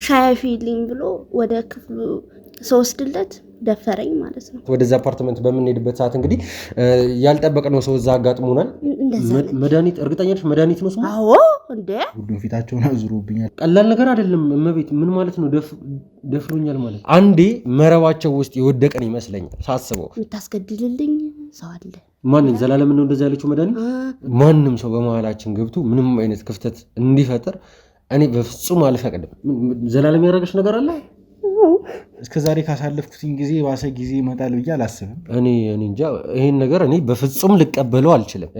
ሻይ ፊልም ብሎ ወደ ክፍሉ ሰውስድለት ደፈረኝ ማለት ነው። ወደዛ አፓርትመንት በምንሄድበት ሰዓት እንግዲህ ያልጠበቅነው ሰው እዛ አጋጥሞናል። መድኃኒት እርግጠኛ ነሽ መድኃኒት ነው ስሙ? አዎ እንዴ ሁሉም ፊታቸውን አዙሩብኛል። ቀላል ነገር አይደለም እመቤት። ምን ማለት ነው ደፍሮኛል ማለት? አንዴ መረባቸው ውስጥ የወደቀን ይመስለኛል ሳስበው። የምታስገድልልኝ ሰው አለ። ማን ዘላለም ነው እንደዛ ያለችው መድኃኒት? ማንም ሰው በመሃላችን ገብቶ ምንም አይነት ክፍተት እንዲፈጠር እኔ በፍጹም አልፈቅድም። ዘላለም ያደረገች ነገር አለ? እስከዛሬ ካሳለፍኩትኝ ጊዜ ባሰ ጊዜ ይመጣል ብዬ አላስብም። እኔ እንጃ ይሄን ነገር እኔ በፍጹም ልቀበለው አልችልም።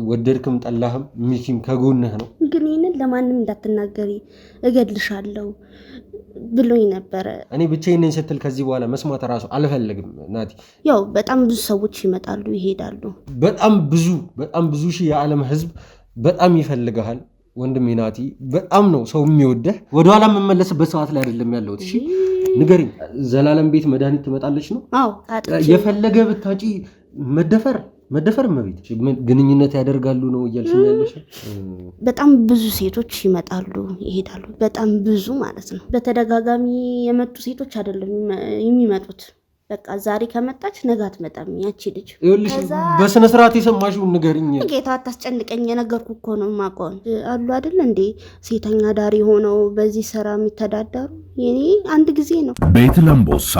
ወደድክም ጠላህም ሚኪም ከጎንህ ነው። ግን ይህንን ለማንም እንዳትናገሪ እገድልሻለሁ ብሎኝ ነበረ። እኔ ብቻዬን ነኝ ስትል ከዚህ በኋላ መስማት እራሱ አልፈልግም ናቲ። ያው በጣም ብዙ ሰዎች ይመጣሉ ይሄዳሉ። በጣም ብዙ ሺህ የዓለም ህዝብ በጣም ይፈልግሃል ወንድሜ ናቲ። በጣም ነው ሰው የሚወደህ። ወደኋላ የምመለስበት ሰዓት ላይ አይደለም ያለሁት። እሺ ንገሪኝ፣ ዘላለም ቤት መድኃኒት ትመጣለች ነው? አዎ የፈለገ ብታጪ መደፈር መቤት ግንኙነት ያደርጋሉ ነው እያልሽኝ ያለሽ? በጣም ብዙ ሴቶች ይመጣሉ ይሄዳሉ። በጣም ብዙ ማለት ነው። በተደጋጋሚ የመጡ ሴቶች አይደለም የሚመጡት። በቃ ዛሬ ከመጣች ነገ አትመጣም ያቺ ልጅ። ይኸውልሽ በስነ ስርዓት የሰማሽውን ንገሪኝ። ጌታ አታስጨንቀኝ፣ የነገርኩህ እኮ ነው የማውቀውን። አሉ አይደል እንዴ ሴተኛ ዳሪ ሆነው በዚህ ስራ የሚተዳደሩ። የኔ አንድ ጊዜ ነው። ቤት ለምቦሳ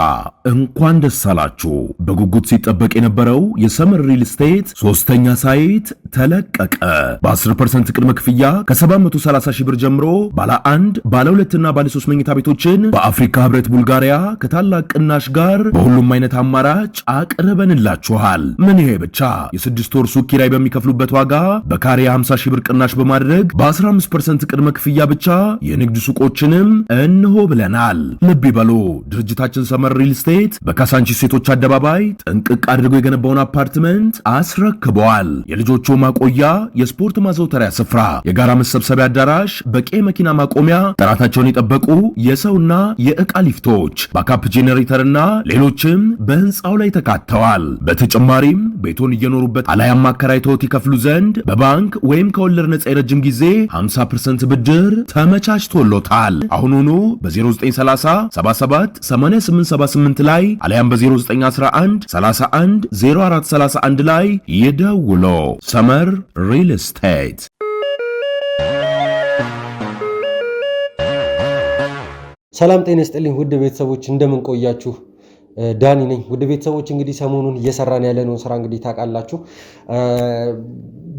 እንኳን ደስ አላችሁ። በጉጉት ሲጠበቅ የነበረው የሰመር ሪል ስቴት ሶስተኛ ሳይት ተለቀቀ። በ10% ቅድመ ክፍያ ከ730 ሺህ ብር ጀምሮ ባለ 1 ባለ 2 እና ባለ 3 መኝታ ቤቶችን በአፍሪካ ህብረት ቡልጋሪያ ከታላቅ ቅናሽ ጋር ሁሉም አይነት አማራጭ አቅርበንላችኋል። ምን ይሄ ብቻ የ6 ወር ሱቅ ኪራይ በሚከፍሉበት ዋጋ በካሬ 50 ሺህ ብር ቅናሽ በማድረግ በ15% ቅድመ ክፍያ ብቻ የንግድ ሱቆችንም እንሆ ብለናል። ልብ ይበሉ፣ ድርጅታችን ሰመር ሪል ስቴት በካሳንቺስ ሴቶች አደባባይ ጥንቅቅ አድርጎ የገነባውን አፓርትመንት አስረክበዋል። የልጆቹ ማቆያ፣ የስፖርት ማዘውተሪያ ስፍራ፣ የጋራ መሰብሰቢያ አዳራሽ፣ በቂ መኪና ማቆሚያ፣ ጥራታቸውን የጠበቁ የሰውና የዕቃ ሊፍቶች፣ ባካፕ ጄኔሬተርና ሌሎችም በህንፃው ላይ ተካተዋል። በተጨማሪም ቤቱን እየኖሩበት አላያም አከራይተውት ይከፍሉ ዘንድ በባንክ ወይም ከወለድ ነፃ የረጅም ጊዜ 50% ብድር ተመቻችቶሎታል። አሁኑኑ በ0930 77 8878 ላይ አላያም በ0911 31 0431 ላይ ይደውሎ። ሰመር ሪል ስቴት። ሰላም ጤና ይስጥልኝ ውድ ቤተሰቦች እንደምን ቆያችሁ? ዳኒ ነኝ። ውድ ቤተሰቦች እንግዲህ ሰሞኑን እየሰራን ያለነውን ስራ እንግዲህ ታውቃላችሁ።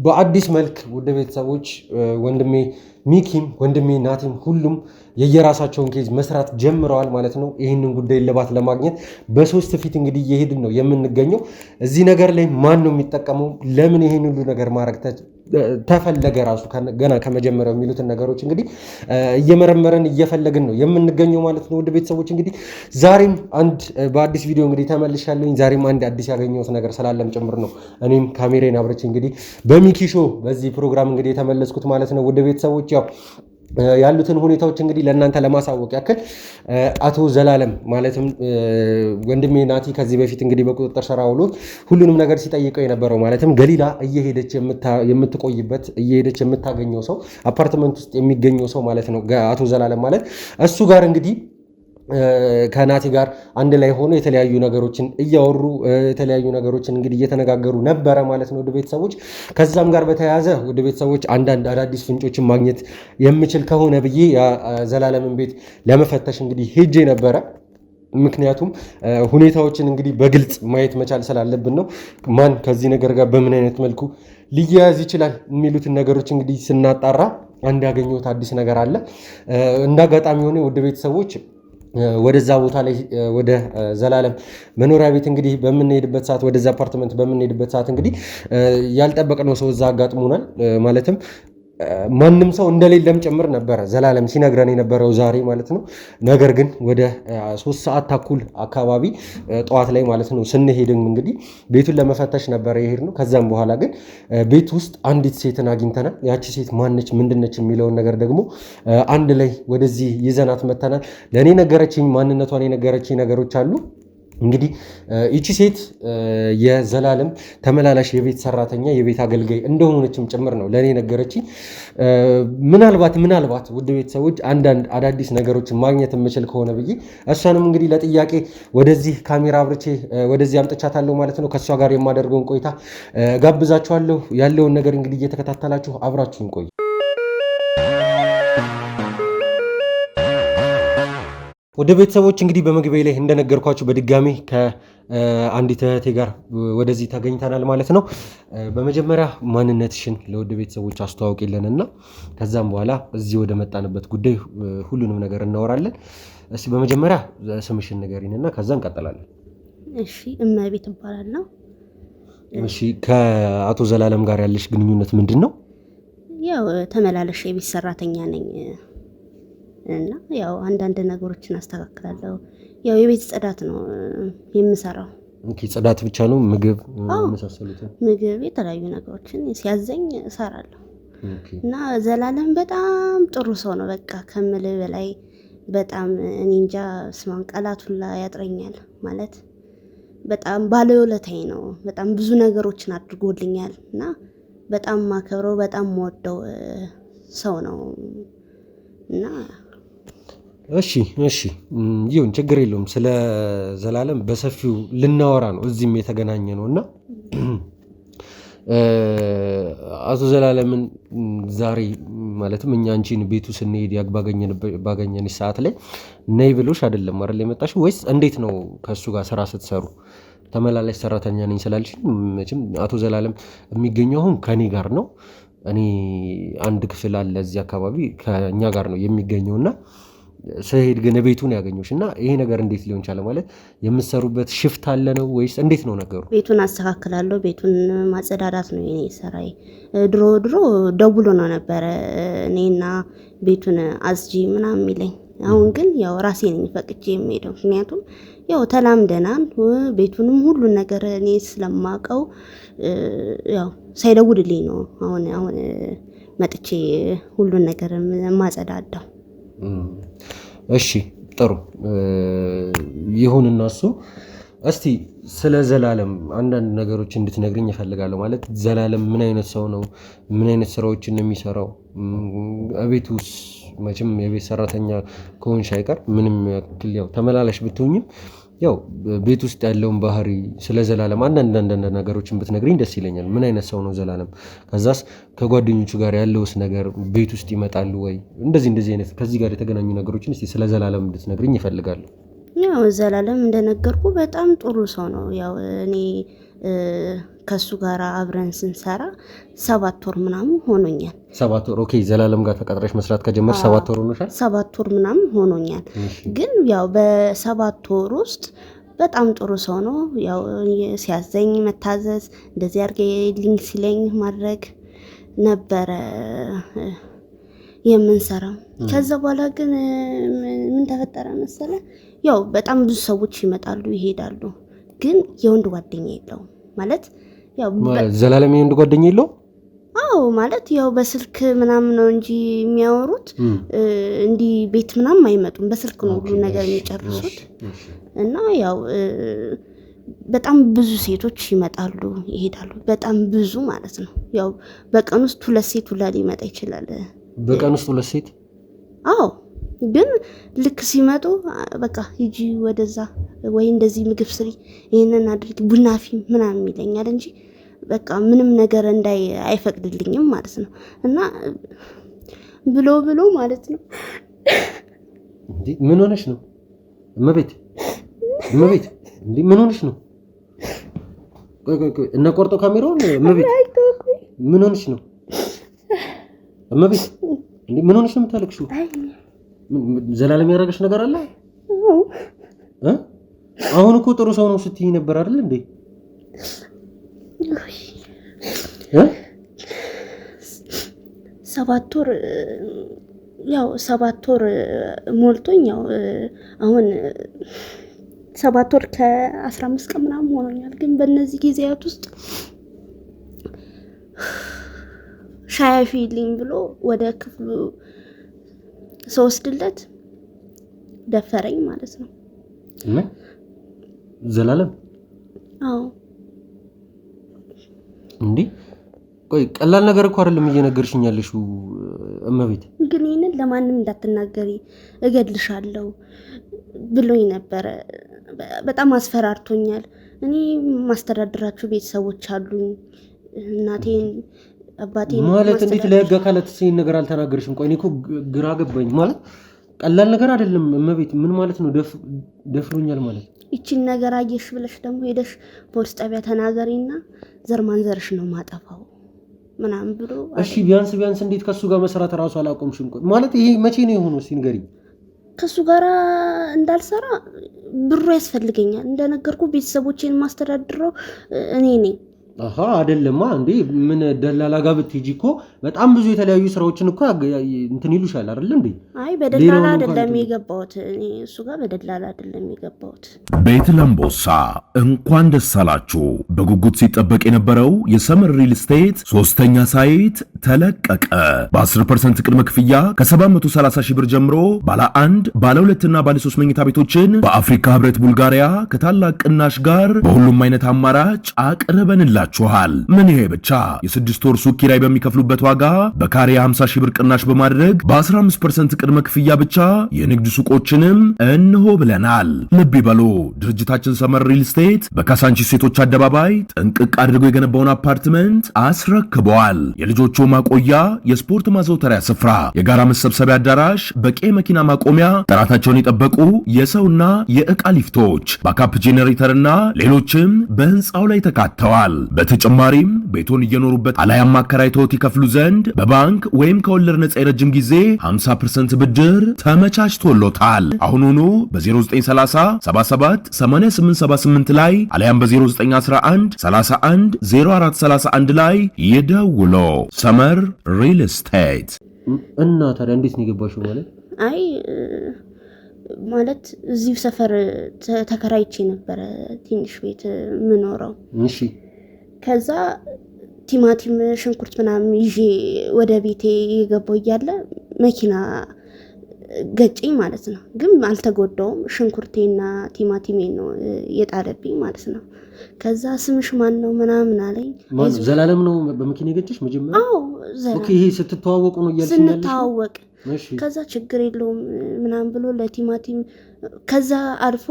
በአዲስ መልክ ውድ ቤተሰቦች ወንድሜ ሚኪም ወንድሜ ናቲም ሁሉም የየራሳቸውን ኬዝ መስራት ጀምረዋል ማለት ነው። ይህንን ጉዳይ ልባት ለማግኘት በሶስት ፊት እንግዲህ እየሄድን ነው የምንገኘው። እዚህ ነገር ላይ ማን ነው የሚጠቀመው? ለምን ይህን ሁሉ ነገር ማድረግ ተፈለገ? ራሱ ገና ከመጀመሪያው የሚሉትን ነገሮች እንግዲህ እየመረመረን እየፈለግን ነው የምንገኘው ማለት ነው። ውድ ቤተሰቦች እንግዲህ ዛሬም አንድ በአዲስ ቪዲዮ እንግዲህ ተመልሻለሁኝ። ዛሬም አንድ አዲስ ያገኘሁት ነገር ስላለም ጭምር ነው እኔም ካሜራዬን አብረች እንግዲህ በሚኪ ሾው በዚህ ፕሮግራም እንግዲህ የተመለስኩት ማለት ነው። ውድ ቤተሰቦች ያው ያሉትን ሁኔታዎች እንግዲህ ለእናንተ ለማሳወቅ ያክል አቶ ዘላለም ማለትም ወንድሜ ናቲ ከዚህ በፊት እንግዲህ በቁጥጥር ስር ውሎ ሁሉንም ነገር ሲጠይቀው የነበረው ማለትም ገሊላ እየሄደች የምትቆይበት እየሄደች የምታገኘው ሰው አፓርትመንት ውስጥ የሚገኘው ሰው ማለት ነው አቶ ዘላለም ማለት እሱ ጋር እንግዲህ ከናቲ ጋር አንድ ላይ ሆኖ የተለያዩ ነገሮችን እያወሩ የተለያዩ ነገሮችን እንግዲህ እየተነጋገሩ ነበረ ማለት ነው። ውድ ቤተሰቦች ከዛም ጋር በተያያዘ ውድ ቤተሰቦች አንዳንድ አዳዲስ ፍንጮችን ማግኘት የምችል ከሆነ ብዬ ዘላለምን ቤት ለመፈተሽ እንግዲህ ሄጄ ነበረ። ምክንያቱም ሁኔታዎችን እንግዲህ በግልጽ ማየት መቻል ስላለብን ነው። ማን ከዚህ ነገር ጋር በምን አይነት መልኩ ሊያያዝ ይችላል የሚሉትን ነገሮች እንግዲህ ስናጣራ አንድ ያገኘሁት አዲስ ነገር አለ። እንዳጋጣሚ ሆነ ውድ ቤተሰቦች ወደዛ ቦታ ላይ ወደ ዘላለም መኖሪያ ቤት እንግዲህ በምንሄድበት ሰዓት ወደዛ አፓርትመንት በምንሄድበት ሰዓት እንግዲህ ያልጠበቅነው ሰው እዛ አጋጥሞናል። ማለትም ማንም ሰው እንደሌለም ጭምር ነበረ ዘላለም ሲነግረን የነበረው ዛሬ ማለት ነው። ነገር ግን ወደ 3 ሰዓት ተኩል አካባቢ ጠዋት ላይ ማለት ነው ስንሄድም እንግዲህ ቤቱን ለመፈተሽ ነበረ የሄድነው። ከዛም በኋላ ግን ቤት ውስጥ አንዲት ሴትን አግኝተናል። ያቺ ሴት ማነች ምንድነች የሚለውን ነገር ደግሞ አንድ ላይ ወደዚህ ይዘናት መተናል። ለእኔ ነገረችኝ፣ ማንነቷን የነገረችኝ ነገሮች አሉ። እንግዲህ ይቺ ሴት የዘላለም ተመላላሽ የቤት ሰራተኛ የቤት አገልጋይ እንደሆነችም ጭምር ነው ለእኔ ነገረችኝ። ምናልባት ውድ ቤተሰቦች አንዳንድ አዳዲስ ነገሮችን ማግኘት የምችል ከሆነ ብዬ እሷንም እንግዲህ ለጥያቄ ወደዚህ ካሜራ አብርቼ ወደዚህ አምጥቻታለሁ ማለት ነው። ከእሷ ጋር የማደርገውን ቆይታ ጋብዛችኋለሁ። ያለውን ነገር እንግዲህ እየተከታተላችሁ አብራችሁን ቆይ። ወደ ቤተሰቦች እንግዲህ በመግቢያ ላይ እንደነገርኳችሁ በድጋሚ ከአንዲት እህቴ ጋር ወደዚህ ተገኝተናል ማለት ነው። በመጀመሪያ ማንነትሽን ለውድ ቤተሰቦች አስተዋውቂልንና ከዛም በኋላ እዚህ ወደ መጣንበት ጉዳይ ሁሉንም ነገር እናወራለን። እስቲ በመጀመሪያ ስምሽን ንገሪንና ከዛ እንቀጥላለን። እሺ፣ እመቤት እባላለሁ። እሺ፣ ከአቶ ዘላለም ጋር ያለሽ ግንኙነት ምንድን ነው? ያው ተመላለሽ የቤት ሰራተኛ ነኝ እና ያው አንዳንድ ነገሮችን አስተካክላለሁ። ያው የቤት ጽዳት ነው የምሰራው። ኦኬ፣ ጽዳት ብቻ ነው? ምግብ መሳሰሉት? ምግብ፣ የተለያዩ ነገሮችን ሲያዘኝ እሰራለሁ። እና ዘላለም በጣም ጥሩ ሰው ነው። በቃ ከምልህ በላይ በጣም እኔ እንጃ ስማን ቃላቱላ ያጥረኛል ማለት በጣም ባለውለታዬ ነው። በጣም ብዙ ነገሮችን አድርጎልኛል እና በጣም ማከብረው በጣም የምወደው ሰው ነው እና እሺ ይሁን፣ ችግር የለውም። ስለ ዘላለም በሰፊው ልናወራ ነው እዚህም የተገናኘ ነው እና አቶ ዘላለምን ዛሬ ማለትም እኛ አንቺን ቤቱ ስንሄድ ባገኘንሽ ሰዓት ላይ ነይ ብሎሽ አይደለም አይደል የመጣሽው? ወይስ እንዴት ነው ከእሱ ጋር ስራ ስትሰሩ? ተመላላሽ ሰራተኛ ነኝ ስላልሽ መቼም አቶ ዘላለም የሚገኘው አሁን ከኔ ጋር ነው። እኔ አንድ ክፍል አለ እዚህ አካባቢ ከእኛ ጋር ነው የሚገኘውና ስሄድ ግን ቤቱን ያገኘሽ እና ይሄ ነገር እንዴት ሊሆን ቻለ? ማለት የምትሰሩበት ሽፍት አለ ነው ወይስ እንዴት ነው ነገሩ? ቤቱን አስተካክላለሁ። ቤቱን ማጸዳዳት ነው የኔ ስራዬ። ድሮ ደውሎ ነው ነበረ እኔና ቤቱን አዝጂ ምናምን የሚለኝ። አሁን ግን ያው ራሴ ነኝ ፈቅጄ የምሄደው። ምክንያቱም ያው ተላምደናል። ቤቱንም ሁሉን ነገር እኔ ስለማውቀው ያው ሳይደውልልኝ ነው አሁን መጥቼ ሁሉን ነገር ማጸዳዳው። እሺ ጥሩ ይሁንና እሱ እስቲ ስለ ዘላለም አንዳንድ ነገሮች እንድትነግርኝ እፈልጋለሁ። ማለት ዘላለም ምን አይነት ሰው ነው? ምን አይነት ስራዎችን ነው የሚሰራው? ቤቱስ መቼም የቤት ሰራተኛ ከሆንሽ አይቀር ምንም ያክል ያው ተመላላሽ ብትሆኝም ያው ቤት ውስጥ ያለውን ባህሪ ስለ ዘላለም አንዳንድ ነገሮችን ብትነግሪኝ ደስ ይለኛል። ምን አይነት ሰው ነው ዘላለም? ከዛስ ከጓደኞቹ ጋር ያለውስ ነገር ቤት ውስጥ ይመጣሉ ወይ? እንደዚህ አይነት ከዚህ ጋር የተገናኙ ነገሮችን እስቲ ስለ ዘላለም እንድትነግሪኝ ይፈልጋሉ። ያው ዘላለም እንደነገርኩ በጣም ጥሩ ሰው ነው። ያው እኔ ከሱ ጋር አብረን ስንሰራ 7 ወር ምናምን ሆኖኛል። 7 ወር? ኦኬ። ዘላለም ጋር ተቀጥረሽ መስራት ከጀመርሽ 7 ወር ሆኖሻል? 7 ወር ምናምን ሆኖኛል። ግን ያው በ7 ወር ውስጥ በጣም ጥሩ ሰው ነው። ያው ሲያዘኝ መታዘዝ፣ እንደዚህ አድርገኝ ሲለኝ ማድረግ ነበረ የምንሰራው። ከዛ በኋላ ግን ምን ተፈጠረ መሰለ? ያው በጣም ብዙ ሰዎች ይመጣሉ ይሄዳሉ፣ ግን የወንድ ጓደኛ የለውም። ማለት ያው ዘላለም የወንድ ጓደኛ የለውም? አዎ፣ ማለት ያው በስልክ ምናምን ነው እንጂ የሚያወሩት እንዲህ ቤት ምናምን አይመጡም። በስልክ ነው ሁሉ ነገር የሚጨርሱት። እና ያው በጣም ብዙ ሴቶች ይመጣሉ ይሄዳሉ፣ በጣም ብዙ ማለት ነው። ያው በቀን ውስጥ 2 ሴት ሁላ ሊመጣ ይችላል። በቀን ውስጥ 2 ሴት? አዎ። ግን ልክ ሲመጡ በቃ ሂጂ ወደዛ ወይ እንደዚህ ምግብ ስሪ፣ ይሄንን አድርጊ፣ ቡና አፍይ ምናምን ይለኛል እንጂ በቃ ምንም ነገር አይፈቅድልኝም ማለት ነው። እና ብሎ ማለት ነው። እንዴ ምን ሆነሽ ነው እመቤት? እንዴ ምን ሆነሽ ነው? ቆይ እና ቆርጦ ካሜራውን እመቤት ምን ሆነሽ ነው እመቤት? እንዴ ምን ሆነሽ ነው የምታለቅሽው? ዘላለም ያደረገሽ ነገር አለ? አሁን እኮ ጥሩ ሰው ነው ስትይ ነበር አይደል እንዴ? 7 ወር ያው 7 ወር ሞልቶኝ ያው አሁን 7 ወር ከ15 ቀን ምናምን ሆኖኛል። ግን በእነዚህ ጊዜያት ውስጥ ሻይ አፍይልኝ ብሎ ወደ ክፍሉ ስወስድለት ደፈረኝ ማለት ነው። ዘላለም አዎ እንዴ ቆይ ቀላል ነገር እኮ አይደለም እየነገርሽኝ ያለሽው እመቤት። ግን ይሄንን ለማንም እንዳትናገሪ እገድልሻለሁ ብሎኝ ነበር። በጣም አስፈራርቶኛል። እኔ ማስተዳደራችሁ ቤተሰቦች አሉኝ። እናቴን አባቴን ማለት እንዴት ለህግ አካላት ሲን ነገር አልተናገርሽም? ቆይ እኔ እኮ ግራ ገባኝ። ማለት ቀላል ነገር አይደለም እመቤት። ምን ማለት ነው ደፍሮኛል ማለት? ይቺን ነገር አየሽ ብለሽ ደግሞ ሄደሽ ፖሊስ ጣቢያ ተናገሪና ዘር ማንዘርሽ ነው ማጠፋው ምናምን ብሎ እሺ ቢያንስ እንዴት ከሱ ጋር መስራት ራሱ አላቆምሽም? ቆይ ማለት ይሄ መቼ ነው የሆነው? እስኪ ንገሪኝ። ከሱ ጋር እንዳልሰራ ብሩ ያስፈልገኛል። እንደነገርኩ ቤተሰቦቼን ማስተዳድረው እኔ ነኝ። አሃ አይደለማ እንዴ ምን ደላላ ጋር ብትሄጂ እኮ በጣም ብዙ የተለያዩ ስራዎችን እኮ እንትን ይሉሻል አይደል እንዴ? አይ በደላላ አይደለም የገባሁት እኔ እሱ ጋር በደላላ አይደለም የገባሁት። ቤት ለምቦሳ እንኳን ደስ አላችሁ። በጉጉት ሲጠበቅ የነበረው የሰመር ሪል ስቴት ሶስተኛ ሳይት ተለቀቀ። በ10% ቅድመ ክፍያ ከ730 ሺህ ብር ጀምሮ ባለ 1 ባለ 2 እና ባለ 3 መኝታ ቤቶችን በአፍሪካ ህብረት ቡልጋሪያ ከታላቅ ቅናሽ ጋር በሁሉም አይነት አማራጭ አቅርበንላችኋል። ምን ይሄ ብቻ የ6 ወር ሱቅ ኪራይ በሚከፍሉበት ዋጋ በካሬ 50 ሺህ ብር ቅናሽ በማድረግ በ15% ቅድመ ክፍያ ብቻ የንግድ ሱቆችንም እንሆ ብለናል። ልብ ይበሉ፣ ድርጅታችን ሰመር ሪል ስቴት በካሳንቺስ ሴቶች አደባባይ ጥንቅቅ አድርጎ የገነባውን አፓርትመንት አስረክበዋል። የልጆቹ ማቆያ፣ የስፖርት ማዘውተሪያ ስፍራ፣ የጋራ መሰብሰቢያ አዳራሽ፣ በቂ መኪና ማቆሚያ፣ ጥራታቸውን የጠበቁ የሰውና የዕቃ ሊፍቶች፣ ባካፕ ጄኔሬተርና ሌሎችም በህንፃው ላይ ተካተዋል። በተጨማሪም ቤቱን እየኖሩበት አላያም አከራይተውት ይከፍሉ ዘንድ በባንክ ወይም ከወለድ ነጻ የረጅም ጊዜ 50% ብድር ተመቻችቶሎታል። አሁኑኑ በ0930 77 8878 ላይ አላያም በ0911 31 0431 ላይ ይደውሎ። ሰመር ሪል ስቴት። እና ታዲያ እንዴት ነው የገባሽው? ማለት እዚሁ ሰፈር ተከራይቼ ነበረ ትንሽ ቤት ምኖረው። እሺ ከዛ ቲማቲም ሽንኩርት ምናምን ይዤ ወደ ቤቴ የገባው እያለ መኪና ገጨኝ ማለት ነው። ግን አልተጎዳውም። ሽንኩርቴና ቲማቲሜን ነው የጣለብኝ ማለት ነው። ከዛ ስምሽ ማን ነው ምናምን አለኝ። ዘላለም ነው በመኪና የገጨሽ መጀመሪያ? አዎ ዘላለም። ኦኬ ይሄ ስትተዋወቁ ነው እያልሽኝ ያለሽ? ስንተዋወቅ ከዛ ችግር የለውም ምናምን ብሎ ለቲማቲም ከዛ አልፎ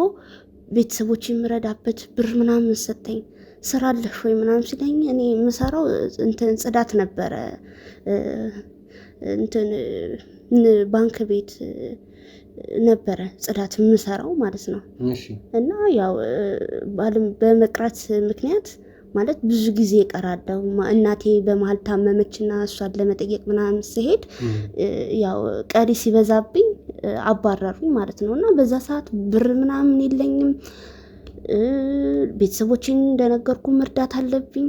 ቤተሰቦች የምረዳበት ብር ምናምን ሰጠኝ። ስራ አለሽ ወይ ምናምን ሲለኝ እኔ የምሰራው እንትን ጽዳት ነበረ እንትን ባንክ ቤት ነበረ ጽዳት የምሰራው ማለት ነው። እና ያው በመቅረት ምክንያት ማለት ብዙ ጊዜ ቀራለሁ። እናቴ በመሀል ታመመችና እሷን ለመጠየቅ ምናምን ስሄድ ያው ቀሪ ሲበዛብኝ አባረሩኝ ማለት ነው። እና በዛ ሰዓት ብር ምናምን የለኝም። ቤተሰቦችን እንደነገርኩ መርዳት አለብኝ።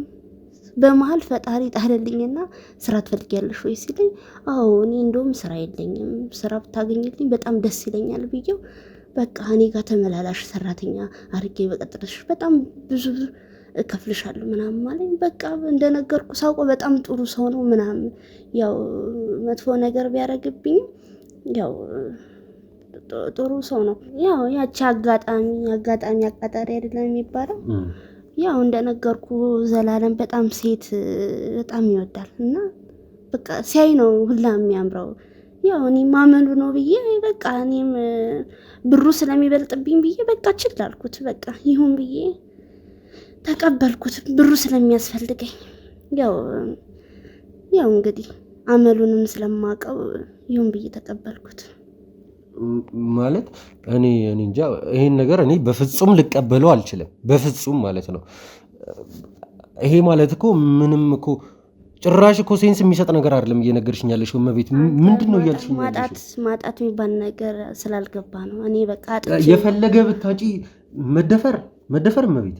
በመሀል ፈጣሪ ጣለልኝና ስራ ትፈልጊያለሽ ወይ ሲለኝ አዎ እኔ እንደውም ስራ የለኝም፣ ስራ ብታገኝልኝ በጣም ደስ ይለኛል ብዬው በቃ እኔ ጋር ተመላላሽ ሰራተኛ አድርጌ በቀጥረሽ በጣም ብዙ እከፍልሻለሁ ምናምን ማለት በቃ እንደነገርኩ ሳውቆ በጣም ጥሩ ሰው ነው ምናምን ያው መጥፎ ነገር ቢያደርግብኝ ያው ጥሩ ሰው ነው። ያው ያቺ አጋጣሚ አቃጣሪ አይደለም የሚባለው። ያው እንደነገርኩ ዘላለም በጣም ሴት በጣም ይወዳል እና በቃ ሲያይ ነው ሁላ የሚያምረው። ያው እኔ ማመኑ ነው ብዬ በቃ እኔም ብሩ ስለሚበልጥብኝ ብዬ በቃ ችላልኩት በቃ ይሁን ብዬ ተቀበልኩት። ብሩ ስለሚያስፈልገኝ ያው እንግዲህ አመሉንም ስለማውቀው ይሁን ብዬ ተቀበልኩት። ማለት እኔ እንጃ ይሄን ነገር እኔ በፍጹም ልቀበለው አልችልም። በፍጹም ማለት ነው። ይሄ ማለት እኮ ምንም እኮ ጭራሽ እኮ ሴንስ የሚሰጥ ነገር አይደለም እየነገርሽኝ ያለሽው እመቤት። ምንድነው እያልሽኝ ያለሽው? ማጣት የሚባል ነገር ስላልገባ ነው። እኔ በቃ የፈለገ ብታጪ መደፈር እመቤት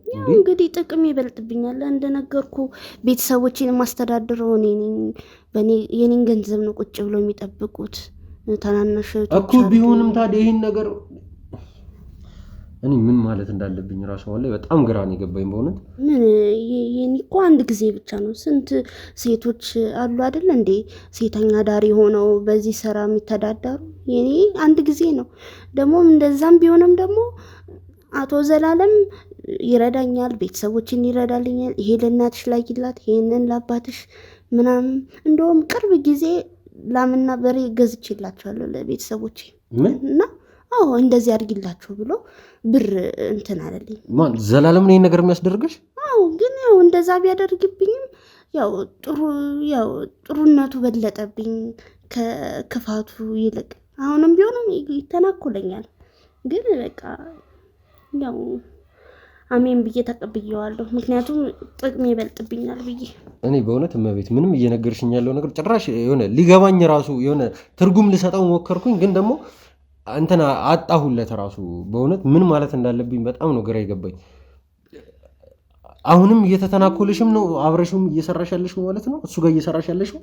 ያው እንግዲህ ጥቅም ይበልጥብኛል። እንደነገርኩ ቤተሰቦቼን ማስተዳድረው የኔን ገንዘብ ነው ቁጭ ብሎ የሚጠብቁት ታናናሽ እኮ ቢሆንም ታዲያ ይሄን ነገር እኔ ምን ማለት እንዳለብኝ ራሱ ላይ በጣም ግራ ነው የገባኝ በእውነት። ምን የኔ እኮ አንድ ጊዜ ብቻ ነው። ስንት ሴቶች አሉ አይደል እንዴ ሴተኛ ዳሪ ሆነው በዚህ ስራ የሚተዳደሩ። የኔ አንድ ጊዜ ነው። ደግሞ እንደዛም ቢሆንም ደግሞ አቶ ዘላለም ይረዳኛል፣ ቤተሰቦችን ይረዳልኛል። ይሄ ለእናትሽ ላኪላት፣ ይሄንን ለአባትሽ ምናምን። እንደውም ቅርብ ጊዜ ላምና በሬ ገዝቼላቸዋለሁ ለቤተሰቦቼ እና እንደዚህ አድርጊላቸው ብሎ ብር እንትን አለልኝ። ማን ዘላለም ነው ይሄን ነገር የሚያስደርግሽ? ግን ያው እንደዛ ቢያደርግብኝም ያው ጥሩነቱ በለጠብኝ ከክፋቱ ይልቅ። አሁንም ቢሆንም ይተናኮለኛል፣ ግን በቃ ያው አሜን ብዬ ተቀብዬዋለሁ። ምክንያቱም ጥቅሜ ይበልጥብኛል ብዬ። እኔ በእውነት እመቤት ምንም እየነገርሽኝ ያለው ነገር ጭራሽ የሆነ ሊገባኝ ራሱ የሆነ ትርጉም ልሰጠው ሞከርኩኝ፣ ግን ደግሞ እንትና አጣሁለት ራሱ። በእውነት ምን ማለት እንዳለብኝ በጣም ነው ግራ የገባኝ። አሁንም እየተተናኮልሽም ነው፣ አብረሽም እየሰራሽ ያለሽ ነው ማለት ነው? እሱ ጋር እየሰራሽ ያለሽ ነው?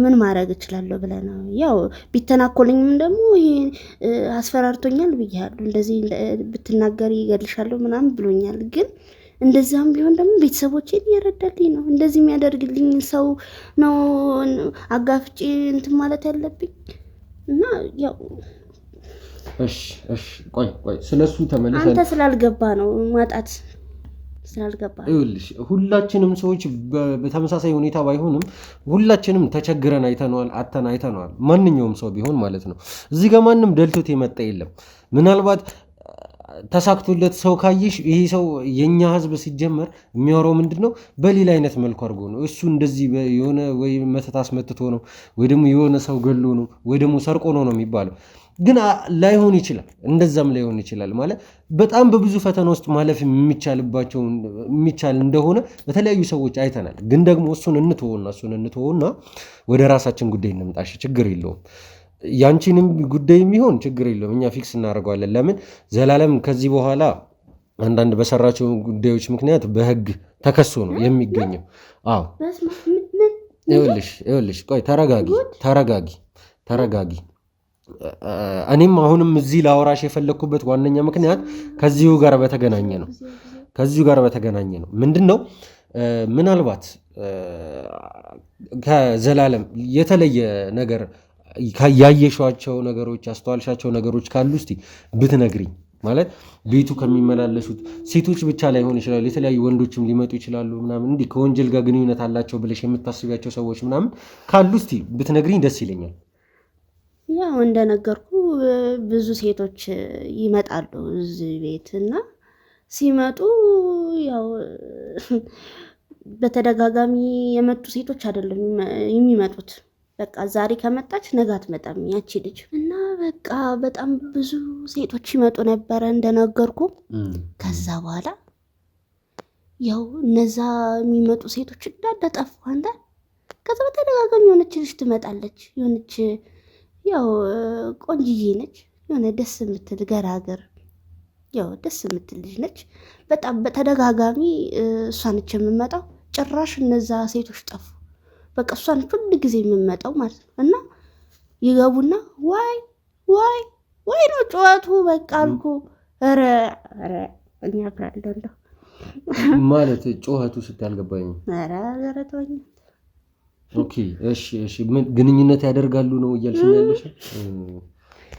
ምን ማድረግ እችላለሁ ብለህ ነው? ያው ቢተናኮልኝም ደግሞ ይሄ አስፈራርቶኛል ብያለሁ። እንደዚህ ብትናገሪ ይገልሻለሁ ምናምን ብሎኛል። ግን እንደዛም ቢሆን ደግሞ ቤተሰቦቼን እየረዳልኝ ነው። እንደዚህ የሚያደርግልኝ ሰው ነው አጋፍጬ እንትን ማለት ያለብኝ እና ያው እሺ ቆይ ስለሱ ተመለሰ። አንተ ስላልገባ ነው ማጣት ስላልገባ። ይኸውልሽ ሁላችንም ሰዎች በተመሳሳይ ሁኔታ ባይሆንም ሁላችንም ተቸግረን አይተነዋል። ማንኛውም ሰው ቢሆን ማለት ነው። እዚህ ጋር ማንም ደልቶት የመጣ የለም። ምናልባት ተሳክቶለት ሰው ካየሽ ይሄ ሰው የኛ ህዝብ ሲጀመር የሚያወራው ምንድነው በሌላ አይነት መልኩ አድርጎ ነው። እሱ እንደዚህ የሆነ ወይ መተት አስመትቶ ነው ወይ ደግሞ የሆነ ሰው ገሎ ነው ወይ ደግሞ ሰርቆ ነው የሚባለው። ግን ላይሆን ይችላል፣ እንደዛም ላይሆን ይችላል። ማለት በጣም በብዙ ፈተና ውስጥ ማለፍ የሚቻል እንደሆነ በተለያዩ ሰዎች አይተናል። ግን ደግሞ እሱን እንተወውና ወደ ራሳችን ጉዳይ እንምጣሽ። ችግር የለውም፣ ያንቺንም ጉዳይ የሚሆን ችግር የለውም፣ እኛ ፊክስ እናደርገዋለን። ለምን ዘላለም ከዚህ በኋላ አንዳንድ በሰራቸው ጉዳዮች ምክንያት በህግ ተከሶ ነው የሚገኘው። አዎ ይኸውልሽ ቆይ ተረጋጊ። እኔም አሁንም እዚህ ላወራሽ የፈለግኩበት ዋነኛ ምክንያት ከዚሁ ጋር በተገናኘ ነው። ምንድን ነው ምናልባት ከዘላለም የተለየ ነገር ያየሻቸው ነገሮች ያስተዋልሻቸው ነገሮች ካሉ እስቲ ብትነግሪኝ። ማለት ቤቱ ከሚመላለሱት ሴቶች ብቻ ላይሆን ይችላል፣ የተለያዩ ወንዶችም ሊመጡ ይችላሉ ምናምን። እንዲህ ከወንጀል ጋር ግንኙነት አላቸው ብለሽ የምታስቢያቸው ሰዎች ምናምን ካሉ እስቲ ብትነግሪኝ ደስ ይለኛል። ያው እንደነገርኩ ብዙ ሴቶች ይመጣሉ እዚህ ቤት እና ሲመጡ ያው በተደጋጋሚ የመጡ ሴቶች አይደለም የሚመጡት። በቃ ዛሬ ከመጣች ነገ አትመጣም ያቺ ልጅ እና በቃ በጣም ብዙ ሴቶች ይመጡ ነበረ እንደነገርኩ። ከዛ በኋላ ያው እነዛ የሚመጡ ሴቶች እንዳለ ጠፉ። አንተ ከዛ በተደጋጋሚ የሆነች ልጅ ትመጣለች። የሆነች ያው ቆንጅዬ ነች፣ የሆነ ደስ የምትል ገራገር ያው ደስ የምትል ልጅ ነች። በጣም በተደጋጋሚ እሷ ነች የምመጣው። ጭራሽ እነዛ ሴቶች ጠፉ። በቃ እሷ ነች ሁሉ ጊዜ የምመጣው ማለት ነው። እና ይገቡና ዋይ ነው ጨዋቱ። በቃ አልኩ ኧረ እኛ ፍራለሁ ማለት ጨዋቱ ስታልገባኝ ኧረ ተወኝ። ኦኬ እሺ ምን ግንኙነት ያደርጋሉ ነው እያልሽኝ ያለሽ?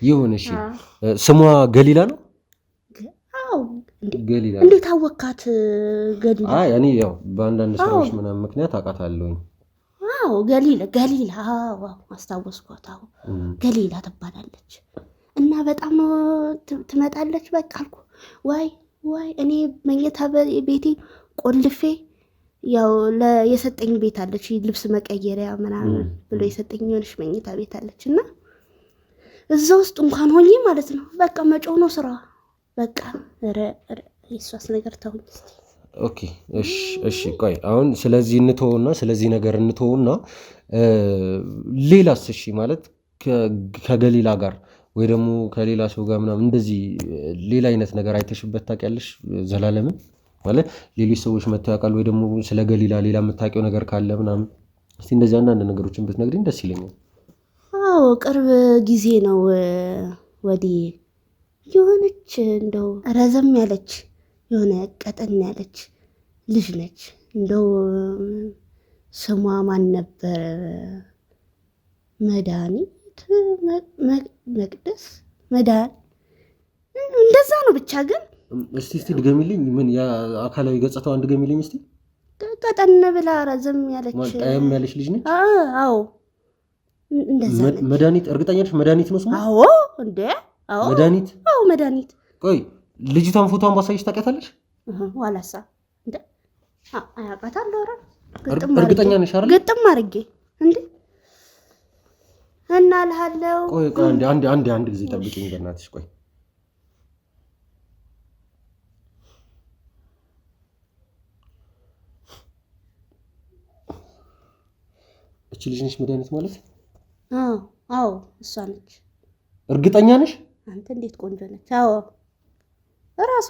ይሁን እሺ። ስሟ ገሊላ ነው? አዎ። ገሊላ እንዴት አወካት? ገሊላ እኔ ያው በአንዳንድ ሰዎች ምናምን ምክንያት አውቃታለሁኝ። አዎ ገሊላ አዎ አስታወስኳት። አዎ ገሊላ ትባላለች እና በጣም ትመጣለች። በቃ አልኩ ዋይ እኔ መኝታ ቤቴ ቆልፌ ያው የሰጠኝ ቤት አለች፣ ልብስ መቀየሪያ ምናምን ብሎ የሰጠኝ የሆነች መኝታ ቤት አለች እና እዛ ውስጥ እንኳን ሆኜ ማለት ነው በቃ መጮህ ነው ስራ። በቃ የእሷስ ነገር ተውኝ እስኪ። ኦኬ እሺ ቆይ አሁን ስለዚህ ነገር እንተውና ሌላስ? እሺ ማለት ከገሊላ ጋር ወይ ደግሞ ከሌላ ሰው ጋር ምናምን እንደዚህ ሌላ አይነት ነገር አይተሽበት ታውቂያለሽ? ዘላለምን ማለት ሌሎች ሰዎች መተው ያውቃሉ ወይ ደግሞ ስለ ገሊላ ሌላ የምታውቂው ነገር ካለ ምናምን እስቲ እንደዚህ አንዳንድ ነገሮችን ብትነግሪኝ ደስ ይለኛል። አዎ ቅርብ ጊዜ ነው ወዲህ የሆነች እንደው ረዘም ያለች የሆነ ቀጠን ያለች ልጅ ነች። እንደው ስሟ ማን ነበር? መድኃኒት መቅደስ እንደዛ ነው ብቻ። ግን እስቲ ድገሚልኝ። ምን ያ አካላዊ ገጽታው አንድ ድገሚልኝ እስቲ። ቀጠን ብላ ረዘም ያለች ማጣየም ያለች ልጅ ነች። አዎ እንደዛ ነች። መድኃኒት እርግጠኛ ነሽ? መድኃኒት ነው ስሙ? አዎ እንዴ! አዎ መድኃኒት። አዎ መድኃኒት። ቆይ ልጅቷን ፎቶዋን ባሳይሽ ታውቂያታለሽ? ዋላሳ እንዴ አያውቃታለሁ። እርግጠኛ ነሽ አይደል? ግጥም አድርጌ እንዴ እና አልሃለሁ። ቆይ አንድ ጊዜ ጠብቂኝ በእናትሽ። ቆይ እቺ ልጅ ነሽ መድኃኒት ማለት? አዎ እሷ ነች። እርግጠኛ ነሽ? አንተ እንዴት ቆንጆ ነች። አዎ እራሷ።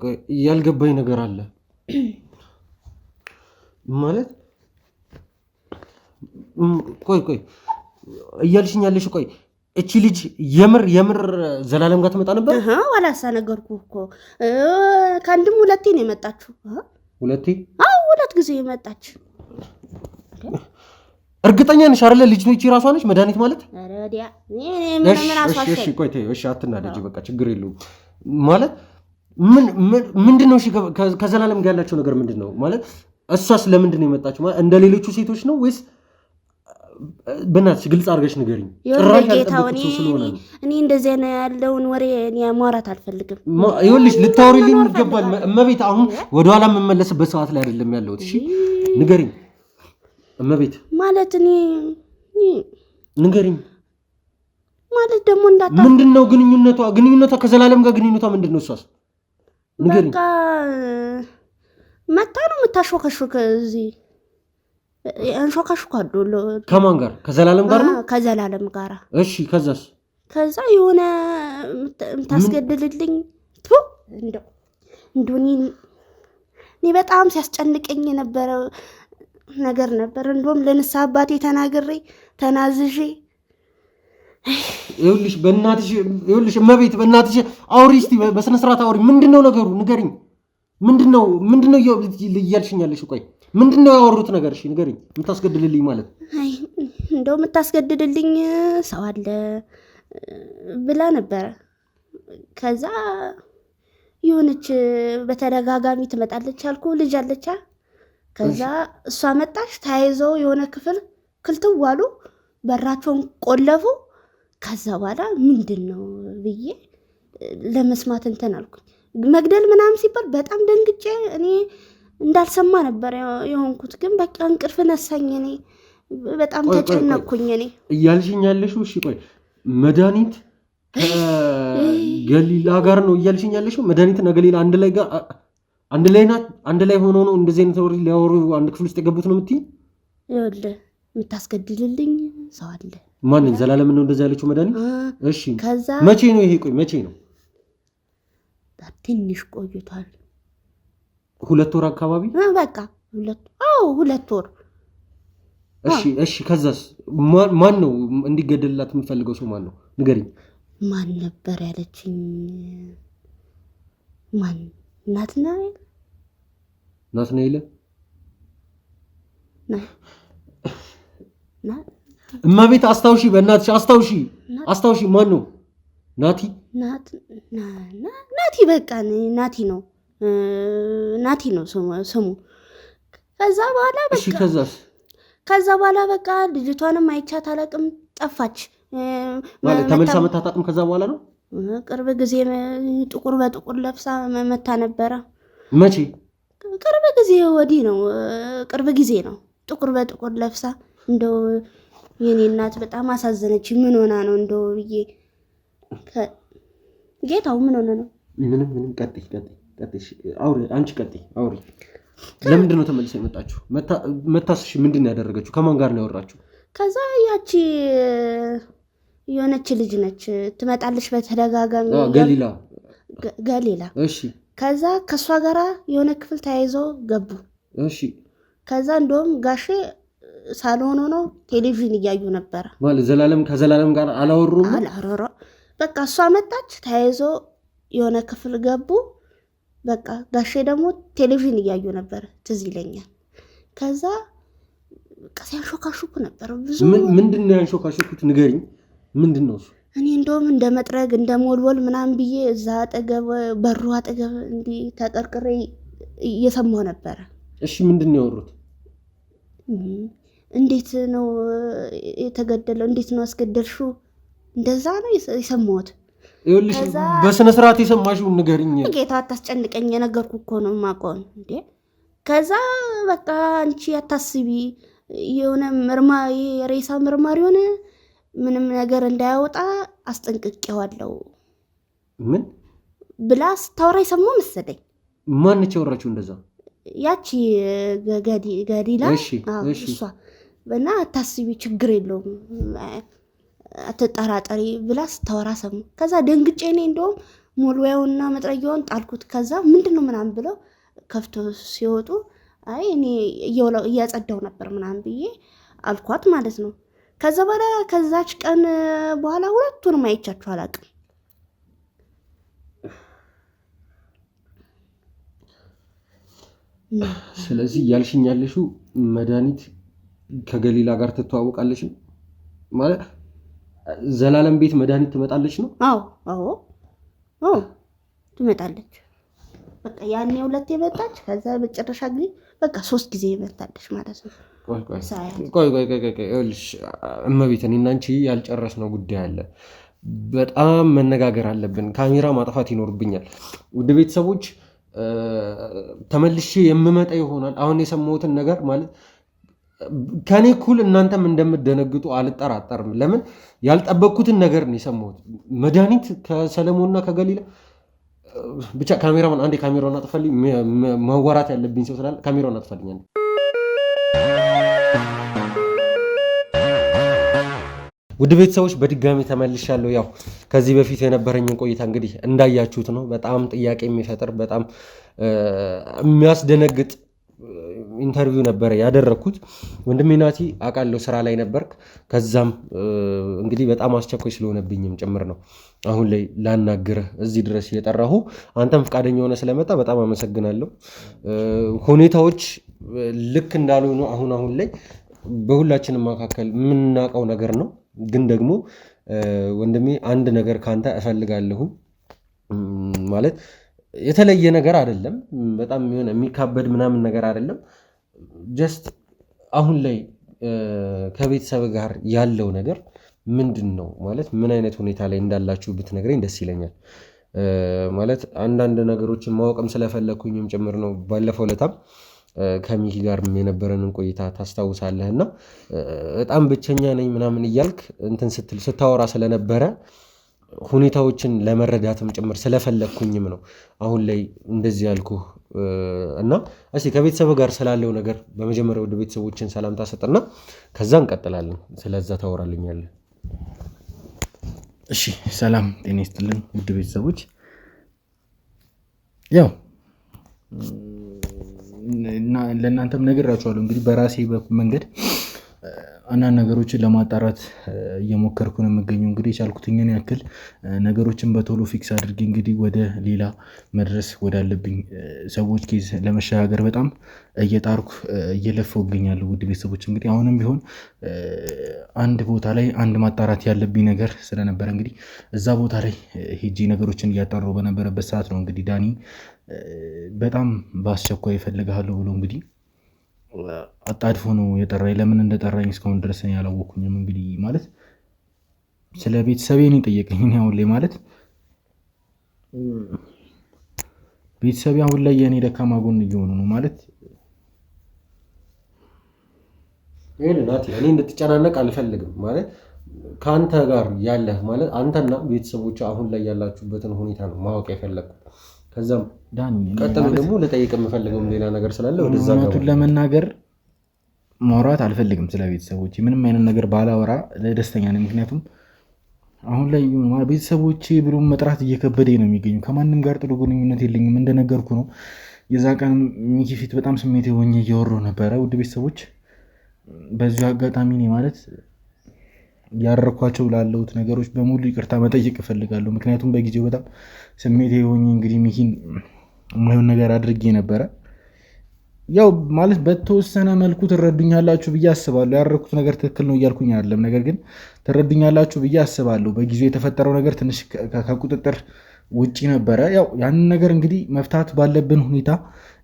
ቆይ ያልገባኝ ነገር አለ ማለት። ቆይ እያልሽኝ ያለሽ ቆይ እቺ ልጅ የምር ዘላለም ጋር ትመጣ ነበር? ዋላሳ ነገርኩህ እኮ ከአንድም ሁለቴ ነው የመጣችው። ሁለቴ? አዎ 2 ጊዜ የመጣች። እርግጠኛ ነሽ አይደለ? ልጅቷ እቺ ራሷ ነች መድኃኒት ማለት? ኧረ ወዲያ ምን አስዋሸኝ? እሺ ቆይ ተይው። እሺ አትናደጂ፣ በቃ ችግር የለውም ማለት ምንድነው? እሺ ከዘላለም ጋር ያላቸው ነገር ምንድነው ማለት? እሷስ ለምንድን ነው የመጣችው? ማለት እንደ ሌሎቹ ሴቶች ነው ወይስ? በእናትሽ ግልጽ አድርገሽ ንገሪኝ። ጭራሽ ያልጠበቅኩት ሰው ስለሆነ ነው። እኔ እንደዚህ ነው ያለውን ወሬ እኔ ማውራት አልፈልግም። ይኸውልሽ ልታወሪልኝ ይገባል እመቤት። አሁን ወደኋላ የምመለስበት ሰዓት ላይ አይደለም ያለሁት። እሺ ንገሪኝ እመቤት። ማለት እኔ ንገሪኝ ማለት ደግሞ ምንድነው ግንኙነቷ ከዘላለም ጋር ግንኙነቷ ምንድነው? እሷስ ንገሪኝ። በቃ መታ ነው የምታሾከሹክ እዚህ አንሾካሹካዶ። ከማን ጋር? ከዘላለም ጋር ነው? ከዘላለም ጋር። እሺ ከዛስ? ከዛ የሆነ የምታስገድልልኝ እንደው እኔ በጣም ሲያስጨንቀኝ የነበረ ነገር ነበር። እንደውም ለንስሐ አባቴ ተናዝዤ ይኸውልሽ እመቤት በእናትሽ አውሪ እስቲ፣ በስነ ስርዓት አውሪ። ምንድነው ነገሩ? ንገሪኝ። ምንድነው እያልሽኝ ያለሽው? ቆይ ምንድነው ያወሩት ነገር? እሺ ንገሪኝ። የምታስገድልልኝ ማለት? አይ እንደው የምታስገድልልኝ ሰው አለ ብላ ነበረ። ከዛ የሆነች በተደጋጋሚ ትመጣለች አልኩ ልጅ አለቻ። ከዛ እሷ መጣች፣ ተያይዘው የሆነ ክፍል ክልትው ዋሉ፣ በራቸውን ቆለፉ። ከዛ በኋላ ምንድነው ብዬ ለመስማት እንትን አልኩኝ። መግደል ምናምን ሲባል በጣም ደንግጬ እኔ እንዳልሰማ ነበር የሆንኩት። ግን በቃ እንቅልፍ ነሳኝ። እኔ በጣም ተጨነቅኩኝ። እኔ እያልሽኝ ያለሽው እሺ ቆይ መድኃኒት ከገሊላ ጋር ነው እያልሽኝ ያለሽው? መድኃኒትና ገሊላ አንድ ላይ ሆኖ ነው እንደዚህ አይነት ወሬ ሊያወሩ አንድ ክፍል ውስጥ የገቡት ነው የምትይኝ? ይኸውልህ የምታስገድልልኝ ሰው አለ። ማንን? ዘላለም ነው እንደዛ ያለችው መድኃኒት? እሺ ከዛ መቼ ነው ይሄ? ቆይ መቼ ነው? ትንሽ ቆይቷል። 2 ወር አካባቢ በቃ 2 ወር። እሺ ከዛስ? ማን ነው እንዲገደልላት የምፈልገው ሰው ማን ነው? ንገሪኝ። ማን ነበር ያለችኝ? ማን? ናትናኤል እማቤት አስታውሺ፣ በእናትሽ አስታውሺ። ማን ነው? ናቲ በቃ ናቲ ነው ስሙ። ከዛ በኋላ በቃ እሺ ከዛስ? ከዛ በኋላ በቃ ልጅቷንም አይቻት አላውቅም፣ ጠፋች ማለት ተመልሳ መታጣቅም። ከዛ በኋላ ነው ቅርብ ጊዜ ጥቁር በጥቁር ለብሳ መታ ነበረ። መቼ? ቅርብ ጊዜ ወዲህ ነው። ቅርብ ጊዜ ነው ጥቁር በጥቁር ለብሳ። እንደው የኔ እናት በጣም አሳዘነች። ምን ሆና ነው እንደው ብዬ ጌታው ምን ሆነ ነው? ምንም ቀጥይ አውሪ። አንቺ ቀጥይ አውሪ። ለምንድን ነው ተመልሳ የመጣችሁ? መታስሽ ምንድን ነው ያደረገችው? ከማን ጋር ነው ያወራችሁ? ከዛ ያቺ የሆነች ልጅ ነች ትመጣለች በተደጋጋሚ ገሊላ። እሺ ከዛ ከሷ ጋራ የሆነ ክፍል ተያይዘው ገቡ። እሺ ከዛ እንደውም ጋሼ ሳልሆን ሆኖ ቴሌቪዥን እያዩ ነበረ ማለት ከዘላለም ጋር አላወሩም። በቃ እሷ መጣች፣ ተያይዞ የሆነ ክፍል ገቡ። በቃ ጋሼ ደግሞ ቴሌቪዥን እያዩ ነበር፣ ትዝ ይለኛል። ከዛ በቃ ሲያንሾካሹኩ ነበር። ብዙ ምንድን ነው ያንሾካሹኩት? ንገሪኝ፣ ምንድን ነው እሱ? እኔ እንደውም እንደ መጥረግ እንደ ሞልወል ምናምን ብዬ እዛ አጠገብ በሩ አጠገብ እንዲህ ተቀርቅሬ እየሰማሁ ነበረ። እሺ ምንድን ነው ያወሩት? እንዴት ነው የተገደለው? እንዴት ነው አስገደልሽው? እንደዛ ነው የሰማሁት። ይኸውልሽ በስነ ስርዓት የሰማሽውን ንገሪኝ። ጌታ አታስጨንቀኝ፣ የነገርኩህ እኮ ነው የማውቀውን እንዴ። ከዛ በቃ አንቺ አታስቢ፣ የሆነ የሬሳ ምርማሪ ሆነ ምንም ነገር እንዳያወጣ አስጠንቅቄዋለሁ ምን ብላ ስታወራ የሰማሁ መሰለኝ። ማነች ያወራችው እንደዛ? ያቺ ገዲላ እሷ እና አታስቢ፣ ችግር የለውም አትጠራጠሪ ብላ ስታወራ ሰማሁ። ከዛ ደንግጬ እኔ እንደውም ሞልዋያውንና መጥረጊያውን ጣልኩት። ከዛ ምንድን ነው ምናምን ብለው ከፍቶ ሲወጡ አይ እኔ እያጸዳው ነበር ምናምን ብዬ አልኳት ማለት ነው። ከዛ በኋላ ከዛች ቀን በኋላ ሁለቱንም አይቻችሁ አላውቅም። ስለዚህ ያልሽኝ ያለሽው መድኃኒት ከገሊላ ጋር ትተዋወቃለች ማለት ዘላለም ቤት መድኃኒት ትመጣለች ነው? አዎ ትመጣለች። በቃ ያኔ 2 የመጣች ከዛ መጨረሻ ጊዜ በቃ 3 ጊዜ ይመጣለች ማለት ነው። ቆይ ይኸውልሽ እመቤት፣ እኔና አንቺ ያልጨረስነው ጉዳይ አለ። በጣም መነጋገር አለብን። ካሜራ ማጥፋት ይኖርብኛል። ውድ ቤተሰቦች ተመልሼ የምመጣ ይሆናል። አሁን የሰማሁትን ነገር ማለት ከኔ እኩል እናንተም እንደምትደነግጡ አልጠራጠርም። ለምን ያልጠበቅኩትን ነገር ነው የሰማሁት። መድኃኒት ከሰለሞንና ከገሊላ ብቻ። ካሜራውን አንዴ ካሜራውን አጥፋልኝ። ማዋራት ያለብኝ ሰው ስላለ ካሜራውን አጥፋልኝ አንዴ። ውድ ቤተሰቦች በድጋሚ ተመልሻለሁ። ያው ከዚህ በፊት የነበረኝን ቆይታ እንግዲህ እንዳያችሁት ነው። በጣም ጥያቄ የሚፈጥር በጣም የሚያስደነግጥ ኢንተርቪው ነበረ ያደረግኩት። ወንድሜ ናቲ አውቃለሁ ስራ ላይ ነበርክ። ከዛም እንግዲህ በጣም አስቸኳይ ስለሆነብኝም ጭምር ነው አሁን ላይ ላናግርህ እዚህ ድረስ የጠራሁ። አንተም ፈቃደኛ ሆነ ስለመጣ በጣም አመሰግናለሁ። ሁኔታዎች ልክ እንዳልሆኑ አሁን ላይ በሁላችንም መካከል የምናውቀው ነገር ነው። ግን ደግሞ ወንድሜ አንድ ነገር ካንተ እፈልጋለሁ። ማለት የተለየ ነገር አይደለም፣ በጣም የሆነ የሚካበድ ምናምን ነገር አይደለም። ጀስት አሁን ላይ ከቤተሰብ ጋር ያለው ነገር ምንድን ነው ማለት ምን አይነት ሁኔታ ላይ እንዳላችሁ ብትነግረኝ ደስ ይለኛል። ማለት አንዳንድ ነገሮችን ማወቅም ስለፈለግኩኝም ጭምር ነው። ባለፈው ለታም ከሚኪ ጋር የነበረንን ቆይታ ታስታውሳለህ እና በጣም ብቸኛ ነኝ ምናምን እያልክ እንትን ስታወራ ስለነበረ ሁኔታዎችን ለመረዳትም ጭምር ስለፈለግኩኝም ነው አሁን ላይ እንደዚህ ያልኩህ። እና እስኪ ከቤተሰብ ጋር ስላለው ነገር በመጀመሪያ ወደ ቤተሰቦችን ሰላምታ ሰጥና ከዛ እንቀጥላለን። ስለዛ ታወራልኛለህ። እሺ፣ ሰላም ጤና ይስጥልን ውድ ቤተሰቦች። ያው ለእናንተም ነግራችኋለሁ እንግዲህ በራሴ መንገድ አንዳንድ ነገሮችን ለማጣራት እየሞከርኩ ነው የምገኘው። እንግዲህ የቻልኩትን ያክል ነገሮችን በቶሎ ፊክስ አድርጌ እንግዲህ ወደ ሌላ መድረስ ወዳለብኝ ሰዎች ኬዝ ለመሸጋገር በጣም እየጣርኩ እየለፈው እገኛለሁ። ውድ ቤተሰቦች እንግዲህ አሁንም ቢሆን አንድ ቦታ ላይ አንድ ማጣራት ያለብኝ ነገር ስለነበረ እንግዲህ እዛ ቦታ ላይ ሄጄ ነገሮችን እያጣራሁ በነበረበት ሰዓት ነው እንግዲህ ዳኒ በጣም በአስቸኳይ እፈልግሃለሁ ብሎ እንግዲህ አጣድፎ ነው የጠራኝ። ለምን እንደጠራኝ እስካሁን ድረስ ያላወኩኝም። እንግዲህ ማለት ስለ ቤተሰቤ ነው የጠየቀኝ። አሁን ላይ ማለት ቤተሰቤ አሁን ላይ የኔ ደካማ ጎን እየሆኑ ነው ማለት ናቲ፣ እኔ እንድትጨናነቅ አልፈልግም። ማለት ከአንተ ጋር ያለህ ማለት አንተና ቤተሰቦች አሁን ላይ ያላችሁበትን ሁኔታ ነው ማወቅ የፈለግኩት። ከዛም ቀጥሎ ደግሞ ልጠይቅ የምፈልገውም ሌላ ነገር ስላለ ወደዛ እውነቱን ለመናገር ማውራት አልፈልግም ስለ ቤተሰቦቼ። ምንም አይነት ነገር ባላወራ ደስተኛ ነኝ። ምክንያቱም አሁን ላይ ቤተሰቦቼ ብሎ መጥራት እየከበደኝ ነው የሚገኙ። ከማንም ጋር ጥሩ ግንኙነት የለኝም። እንደነገርኩ ነው የዛ ቀን ሚኪ ፊት በጣም ስሜት የሆኜ እያወራሁ ነበረ። ውድ ቤተሰቦች በዚሁ አጋጣሚ እኔ ማለት ያደረኳቸው ላለሁት ነገሮች በሙሉ ይቅርታ መጠየቅ እፈልጋለሁ። ምክንያቱም በጊዜው በጣም ስሜት የሆኜ እንግዲህ ሚኪን የማይሆን ነገር አድርጌ ነበረ። ያው ማለት በተወሰነ መልኩ ትረዱኛላችሁ ብዬ አስባለሁ። ያደረኩት ነገር ትክክል ነው እያልኩኝ አይደለም፣ ነገር ግን ትረዱኛላችሁ ብዬ አስባለሁ። በጊዜው የተፈጠረው ነገር ትንሽ ከቁጥጥር ውጪ ነበረ። ያው ያንን ነገር እንግዲህ መፍታት ባለብን ሁኔታ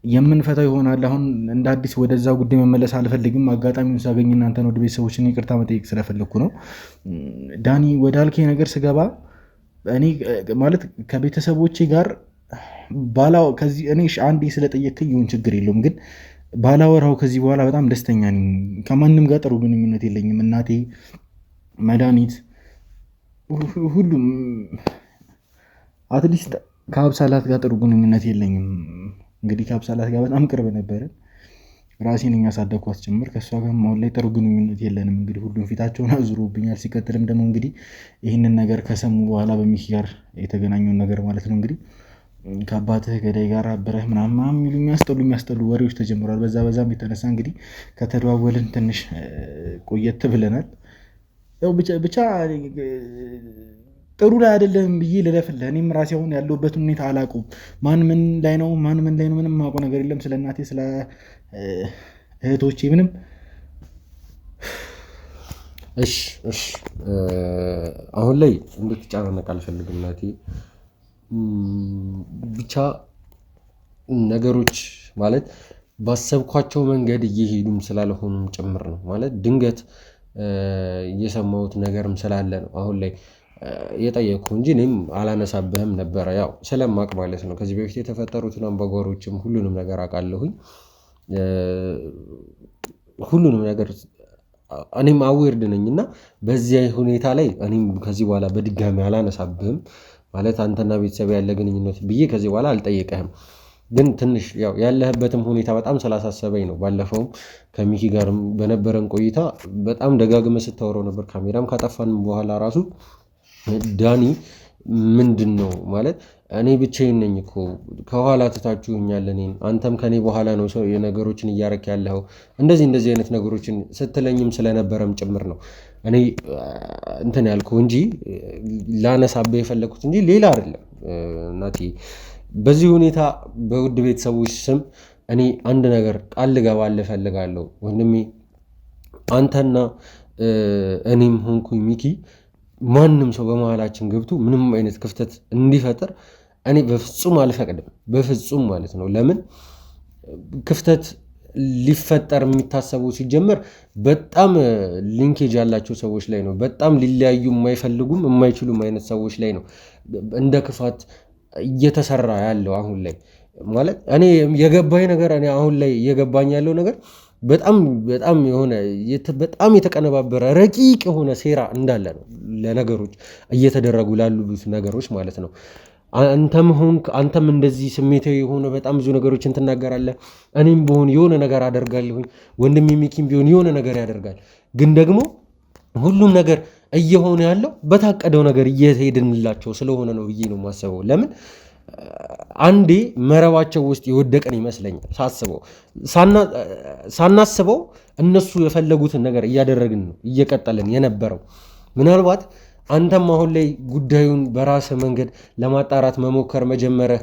የምንፈታው ይሆናል። አሁን እንደ አዲስ ወደዛ ጉዳይ መመለስ አልፈልግም። አጋጣሚውን ሳገኝ እናንተን ወደ ቤተሰቦችን ይቅርታ መጠየቅ ስለፈለግኩ ነው። ዳኒ ወደ አልኬ ነገር ስገባ እኔ ማለት ከቤተሰቦቼ ጋር ከዚህ እኔ አንዴ ስለጠየቅኝ ይሁን ችግር የለውም፣ ግን ባላወራው ከዚህ በኋላ በጣም ደስተኛ ነኝ። ከማንም ጋር ጥሩ ግንኙነት የለኝም። እናቴ፣ መድኃኒት፣ ሁሉም አትሊስት ከአብሳላት ጋር ጥሩ ግንኙነት የለኝም። እንግዲህ ከአብሳላት ጋር በጣም ቅርብ ነበርን። ራሴን ያሳደግኳት ጭምር ከእሷ ጋር አሁን ላይ ጥሩ ግንኙነት የለንም። እንግዲህ ሁሉም ፊታቸውን አዙሮብኛል። ሲቀጥልም ደግሞ እንግዲህ ይህንን ነገር ከሰሙ በኋላ በሚኪ ጋር የተገናኘውን ነገር ማለት ነው እንግዲህ ከአባትህ ገዳይ ጋር አብረህ ምናምን የሚሉ የሚያስጠሉ ወሬዎች ተጀምሯል። በዛም የተነሳ እንግዲህ ከተደዋወልን ትንሽ ቆየት ብለናል። ያው ብቻ ጥሩ ላይ አይደለም ብዬ ልለፍልህ። እኔም ራሴ አሁን ያለሁበትን ሁኔታ አላውቀውም። ማን ምን ላይ ነው ምንም የማውቀው ነገር የለም። ስለ እናቴ ስለ እህቶቼ ምንም። እሺ አሁን ላይ እንድትጨናነቅ አልፈልግም እናቴ። ብቻ ነገሮች ማለት ባሰብኳቸው መንገድ እየሄዱም ስላልሆኑም ጭምር ነው። ማለት ድንገት እየሰማሁት ነገርም ስላለ ነው አሁን ላይ የጠየቅኩ እንጂ እኔም አላነሳብህም ነበረ። ያው ስለማቅ ማለት ነው። ከዚህ በፊት የተፈጠሩትን አምባጓሮችም ሁሉንም ነገር አውቃለሁኝ። ሁሉንም ነገር እኔም አዌርድ ነኝ እና በዚያ ሁኔታ ላይ እኔም ከዚህ በኋላ በድጋሚ አላነሳብህም ማለት አንተና ቤተሰብ ያለ ግንኙነት ብዬ ከዚህ በኋላ አልጠየቀህም። ግን ትንሽ ያው ያለህበትም ሁኔታ በጣም ስላሳሰበኝ ነው። ባለፈውም ከሚኪ ጋርም በነበረን ቆይታ በጣም ደጋግመህ ስታወራው ነበር። ካሜራም ካጠፋን በኋላ ራሱ ዳኒ ምንድን ነው ማለት እኔ ብቻዬን ነኝ እኮ ከኋላ ትታችሁኛል፣ እኔን አንተም ከኔ በኋላ ነው ሰው የነገሮችን እያረክ ያለው እንደዚህ አይነት ነገሮችን ስትለኝም ስለነበረም ጭምር ነው እኔ እንትን ያልኩ እንጂ ላነሳብህ የፈለኩት እንጂ ሌላ አይደለም። እናቴ በዚህ ሁኔታ በውድ ቤተሰቦች ስም እኔ አንድ ነገር ቃል ልገባልህ እፈልጋለሁ ወንድሜ። አንተና እኔም ሆንኩኝ ሚኪ ማንም ሰው በመሃላችን ገብቶ ምንም አይነት ክፍተት እንዲፈጠር እኔ በፍጹም አልፈቅድም። በፍጹም ማለት ነው። ለምን ክፍተት ሊፈጠር የሚታሰበው ሲጀመር በጣም ሊንኬጅ ያላቸው ሰዎች ላይ ነው። በጣም ሊለያዩ የማይፈልጉም የማይችሉም አይነት ሰዎች ላይ ነው እንደ ክፋት እየተሰራ ያለው አሁን ላይ ማለት እኔ የገባኝ ነገር እኔ አሁን ላይ እየገባኝ ያለው ነገር በጣም የሆነ በጣም የተቀነባበረ ረቂቅ የሆነ ሴራ እንዳለ ነው ለነገሮች እየተደረጉ ላሉት ነገሮች ማለት ነው። አንተም እንደዚህ ስሜታዊ የሆነ በጣም ብዙ ነገሮችን ትናገራለህ። እኔም በሆን የሆነ ነገር አደርጋለሁኝ። ወንድሜ ሚኪም ቢሆን የሆነ ነገር ያደርጋል። ግን ደግሞ ሁሉም ነገር እየሆነ ያለው በታቀደው ነገር እየሄድንላቸው ስለሆነ ነው ብዬ ነው የማስበው። ለምን አንዴ መረባቸው ውስጥ የወደቀን ይመስለኛል ሳስበው። ሳናስበው እነሱ የፈለጉትን ነገር እያደረግን ነው እየቀጠልን የነበረው። ምናልባት አንተም አሁን ላይ ጉዳዩን በራስ መንገድ ለማጣራት መሞከር መጀመረህ፣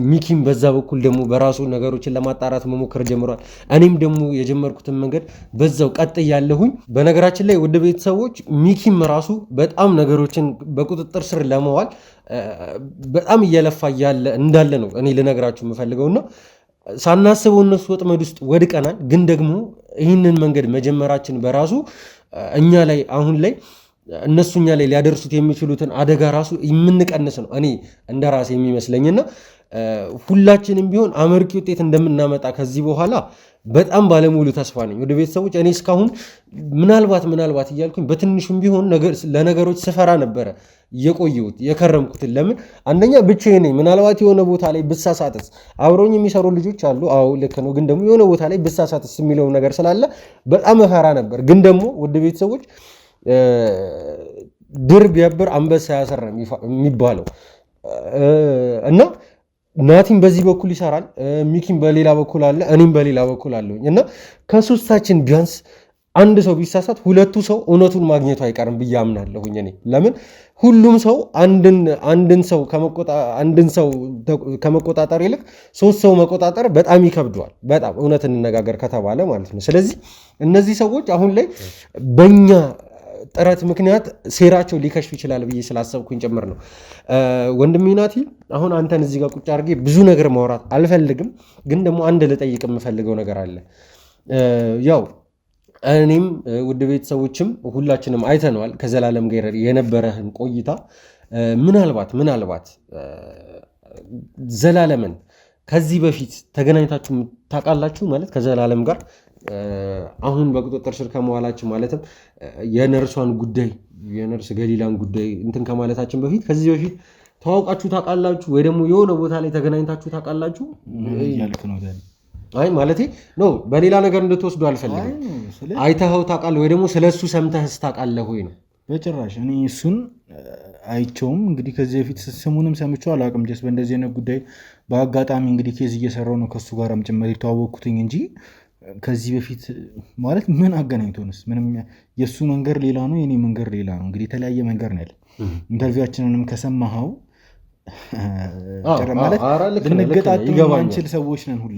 ሚኪም በዛ በኩል ደግሞ በራሱ ነገሮችን ለማጣራት መሞከር ጀምሯል። እኔም ደግሞ የጀመርኩትን መንገድ በዛው ቀጥ ያለሁኝ። በነገራችን ላይ ወደ ቤተሰቦች ሚኪም ራሱ በጣም ነገሮችን በቁጥጥር ስር ለመዋል በጣም እየለፋ እንዳለ ነው እኔ ልነግራችሁ የምፈልገውና ሳናስበው እነሱ ወጥመድ ውስጥ ወድቀናል። ግን ደግሞ ይህንን መንገድ መጀመራችን በራሱ እኛ ላይ አሁን ላይ እነሱ እኛ ላይ ሊያደርሱት የሚችሉትን አደጋ ራሱ የምንቀንስ ነው እኔ እንደ ራሴ የሚመስለኝና ሁላችንም ቢሆን አመርቂ ውጤት እንደምናመጣ ከዚህ በኋላ በጣም ባለሙሉ ተስፋ ነኝ። ወደ ቤተሰቦች እኔ እስካሁን ምናልባት እያልኩኝ በትንሹም ቢሆን ለነገሮች ስፈራ ነበረ የቆየሁት የከረምኩትን። ለምን አንደኛ ብቻዬን ነኝ። ምናልባት የሆነ ቦታ ላይ ብሳሳትስ፣ አብረውኝ የሚሰሩ ልጆች አሉ። አዎ ልክ ነው። ግን ደግሞ የሆነ ቦታ ላይ ብሳሳትስ የሚለው ነገር ስላለ በጣም እፈራ ነበር። ግን ደግሞ ወደ ቤተሰቦች ድር ቢያብር አንበሳ ያሰር የሚባለው እና ናቲም በዚህ በኩል ይሰራል፣ ሚኪም በሌላ በኩል አለ፣ እኔም በሌላ በኩል አለሁኝ እና ከሶስታችን ቢያንስ አንድ ሰው ቢሳሳት ሁለቱ ሰው እውነቱን ማግኘቱ አይቀርም ብዬ አምናለሁኝ እኔ። ለምን ሁሉም ሰው አንድን ሰው ከመቆጣጠር ይልቅ 3 ሰው መቆጣጠር በጣም ይከብደዋል። በጣም እውነት እንነጋገር ከተባለ ማለት ነው። ስለዚህ እነዚህ ሰዎች አሁን ላይ በእኛ ጥረት ምክንያት ሴራቸው ሊከሽፍ ይችላል ብዬ ስላሰብኩኝ ጭምር ነው። ወንድሜ ናቲ አሁን አንተን እዚህ ጋር ቁጭ አድርጌ ብዙ ነገር ማውራት አልፈልግም፣ ግን ደግሞ አንድ ልጠይቅ የምፈልገው ነገር አለ። ያው እኔም ውድ ቤተሰቦችም ሁላችንም አይተነዋል ከዘላለም ጋር የነበረህን ቆይታ። ምናልባት ዘላለምን ከዚህ በፊት ተገናኝታችሁ ታውቃላችሁ? ማለት ከዘላለም ጋር አሁን በቁጥጥር ስር ከመዋላችን ማለትም የነርሷን ጉዳይ የነርስ ገሊላን ጉዳይ እንትን ከማለታችን በፊት ከዚህ በፊት ተዋውቃችሁ ታውቃላችሁ ወይ ደግሞ የሆነ ቦታ ላይ ተገናኝታችሁ ታውቃላችሁ? አይ ማለቴ ነው በሌላ ነገር እንድትወስዱ አልፈልግም። አይተኸው ታውቃለህ ወይ ደግሞ ስለሱ ሰምተህስ ታውቃለህ ወይ ነው? በጭራሽ እኔ እሱን አይቼውም እንግዲህ ከዚህ በፊት ስሙንም ሰምቼው አላውቅም። ጀስ በእንደዚህ አይነት ጉዳይ በአጋጣሚ እንግዲህ ኬዝ እየሰራው ነው ከሱ ጋርም ጭምር የተዋወቅኩትኝ እንጂ ከዚህ በፊት ማለት ምን አገናኝቶንስ? ምንም የእሱ መንገድ ሌላ ነው የኔ መንገድ ሌላ ነው። እንግዲህ የተለያየ መንገድ ነው ያለ። ኢንተርቪዋችንንም ከሰማኸው ማለት ልንገጣጥም ማንችል ሰዎች ነን ሁላ።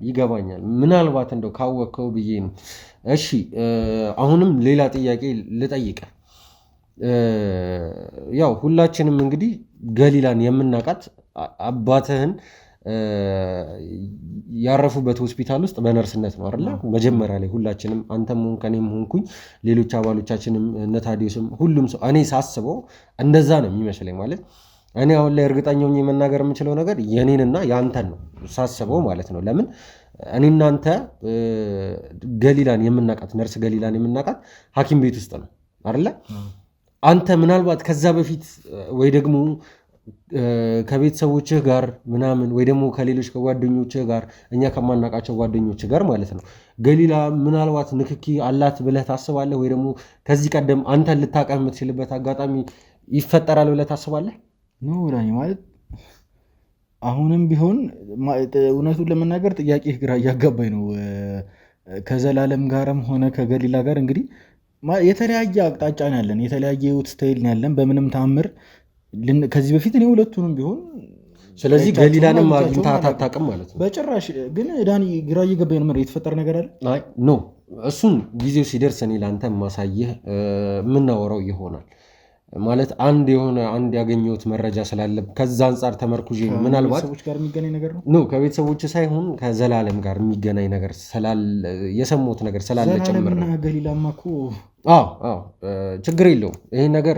ይገባኛል። ምናልባት እንደው ካወቅከው ብዬ ነው። እሺ አሁንም ሌላ ጥያቄ ልጠይቅህ። ያው ሁላችንም እንግዲህ ገሊላን የምናውቃት አባትህን ያረፉበት ሆስፒታል ውስጥ በነርስነት ነው አይደል? መጀመሪያ ላይ ሁላችንም አንተም ሆንክ እኔም ሆንኩኝ ሌሎች አባሎቻችንም እነ ታዲዮስም ሁሉም ሰው እኔ ሳስበው እንደዛ ነው የሚመስለኝ። ማለት እኔ አሁን ላይ እርግጠኛ ሆኜ መናገር የምችለው ነገር የኔንና የአንተን ነው ሳስበው ማለት ነው። ለምን እኔ እናንተ ገሊላን የምናውቃት ነርስ ገሊላን የምናውቃት ሐኪም ቤት ውስጥ ነው አይደል? አንተ ምናልባት ከዛ በፊት ወይ ደግሞ ከቤተሰቦችህ ጋር ምናምን ወይ ደግሞ ከሌሎች ከጓደኞችህ ጋር እኛ ከማናውቃቸው ጓደኞችህ ጋር ማለት ነው ገሊላ ምናልባት ንክኪ አላት ብለህ ታስባለህ? ወይ ደግሞ ከዚህ ቀደም አንተን ልታውቅህ የምትችልበት አጋጣሚ ይፈጠራል ብለህ ታስባለህ? ነው ዳኒ ማለት አሁንም ቢሆን እውነቱን ለመናገር ጥያቄ ግራ እያጋባኝ ነው። ከዘላለም ጋርም ሆነ ከገሊላ ጋር እንግዲህ የተለያየ አቅጣጫ ነው ያለን፣ የተለያየ ህይወት ስታይል ነው ያለን። በምንም ታምር ከዚህ በፊት እኔ ሁለቱንም ቢሆን ስለዚህ ገሊላንም አግኝተሃት አታውቅም ማለት ነው? በጭራሽ። ግን ዳኒ ግራ እየገባኝ ነው። የተፈጠረ ነገር አለ? አይ ኖ እሱን ጊዜው ሲደርስ እኔ ለአንተ ማሳየህ የምናወራው ይሆናል። ማለት አንድ ያገኘሁት መረጃ ስላለ ከዛ አንጻር ተመርኩዤ ምናልባት ከቤተሰቦች ጋር የሚገናኝ ነገር ነው ኖ ከቤተሰቦች ሳይሆን ከዘላለም ጋር የሚገናኝ ነገር የሰማሁት ነገር ስላለ ጭምር ነው። ገሊላማ እኮ ችግር የለውም። ይህ ነገር